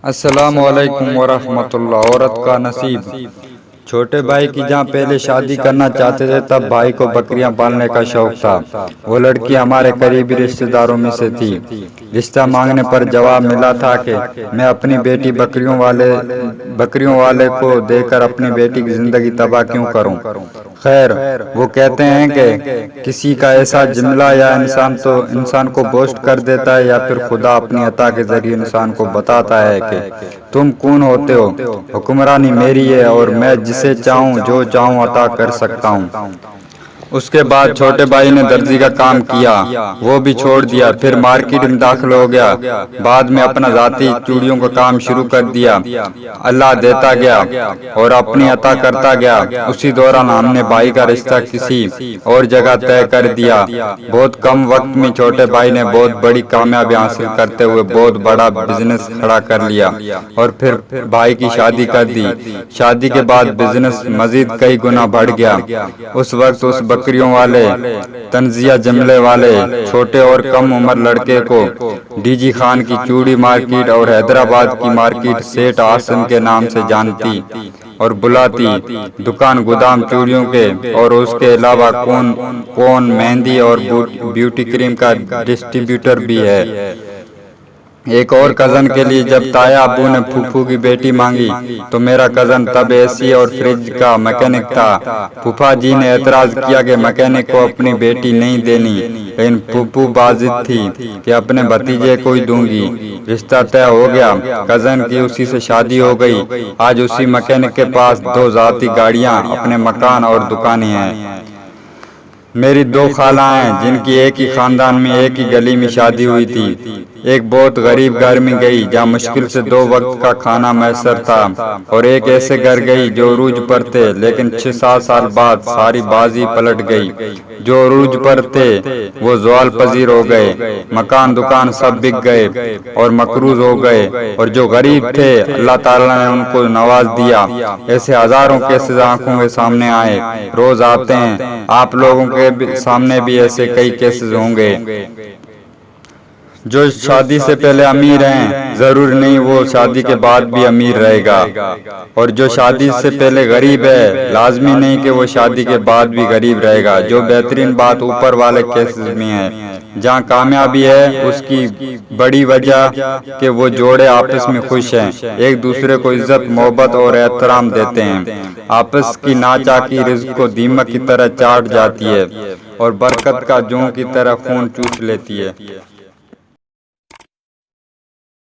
السلام علیکم ورحمۃ اللہ۔ عورت کا نصیب۔ چھوٹے بھائی کی جہاں پہلے شادی کرنا چاہتے تھے تب بھائی کو بکریاں پالنے کا شوق تھا۔ وہ لڑکی ہمارے قریبی رشتہ داروں میں سے تھی۔ رشتہ مانگنے پر جواب ملا تھا کہ میں اپنی بیٹی بکریوں والے کو دے کر اپنی بیٹی کی زندگی تباہ کیوں کروں۔ خیر، وہ کہتے ہیں کہ کسی کا ایسا جملہ یا انسان کو بوسٹ کر دیتا ہے یا پھر خدا اپنی عطا کے ذریعے انسان کو بتاتا ہے کہ تم کون ہوتے ہو، حکمرانی میری ہے اور میں جسے چاہوں جو چاہوں عطا کر سکتا ہوں۔ اس کے بعد چھوٹے بھائی نے درزی کا کام کیا، وہ بھی چھوڑ دیا، پھر مارکیٹ میں داخل ہو گیا۔ بعد میں اپنا ذاتی چوڑیوں کا کام شروع کر دیا۔ اللہ دیتا گیا اور اپنی عطا کرتا گیا۔ اسی دوران ہم نے بھائی کا رشتہ کسی اور جگہ طے کر دیا۔ بہت کم وقت میں چھوٹے بھائی نے بہت بڑی کامیابی حاصل کرتے ہوئے بہت بڑا بزنس کھڑا کر لیا اور پھر بھائی کی شادی کر دی۔ شادی کے بعد بزنس مزید کئی گنا بڑھ گیا۔ اس وقت اس بکریوں والے، تنزیہ جملے والے، چھوٹے اور کم عمر لڑکے کو ڈی جی خان کی چوڑی مارکیٹ اور حیدرآباد کی مارکیٹ سیٹ آسم کے نام سے جانتی اور بلاتی۔ دکان گودام چوڑیوں کے اور اس کے علاوہ کون مہندی اور بیوٹی کریم کا ڈسٹریبیوٹر بھی ہے۔ ایک اور کزن کے لیے جب تایا ابو نے پھوپھو کی بیٹی مانگی تو میرا کزن تب اے سی اور فریج کا میکینک تھا۔ پھوپھا جی نے اعتراض کیا کہ میکینک کو اپنی بیٹی نہیں دینی، لیکن پھوپھو باضد تھی کہ اپنے بھتیجے کو ہی دوں گی۔ رشتہ طے ہو گیا، کزن کی اسی سے شادی ہو گئی۔ آج اسی میکینک کے پاس 2 ذاتی گاڑیاں، اپنے مکان اور دکانیں ہیں۔ میری 2 خالہ ہیں جن کی ایک ہی خاندان میں ایک ہی گلی میں شادی ہوئی تھی۔ ایک بہت غریب گھر میں گئی جہاں مشکل سے 2 وقت کا کھانا میسر تھا، اور ایک ایسے گھر گئی جو عروج پر تھے، لیکن 6-7 سال بعد ساری بازی پلٹ گئی۔ جو عروج پر تھے وہ زوال پذیر ہو گئے، مکان دکان سب بک گئے اور مقروض ہو گئے، اور جو غریب تھے اللہ تعالیٰ نے ان کو نواز دیا۔ ایسے ہزاروں کیسز آنکھوں کے سامنے آئے، روز آتے ہیں۔ آپ لوگوں کے سامنے بھی ایسے کئی کیسز ہوں گے۔ جو شادی سے پہلے امیر ہیں ضروری نہیں وہ شادی کے بعد بھی امیر رہے گا، اور جو شادی سے پہلے غریب ہے لازمی نہیں کہ وہ شادی کے بعد بھی غریب رہے گا۔ جو بہترین بات اوپر والے کیسز میں ہے، جہاں کامیابی ہے اس کی بڑی وجہ کہ وہ جوڑے آپس میں خوش ہیں، ایک دوسرے کو عزت، محبت اور احترام دیتے ہیں۔ آپس کی ناچاکی رزق کو دیمک کی طرح چاٹ جاتی ہے اور برکت کا جوں کی طرح خون چوس لیتی ہے۔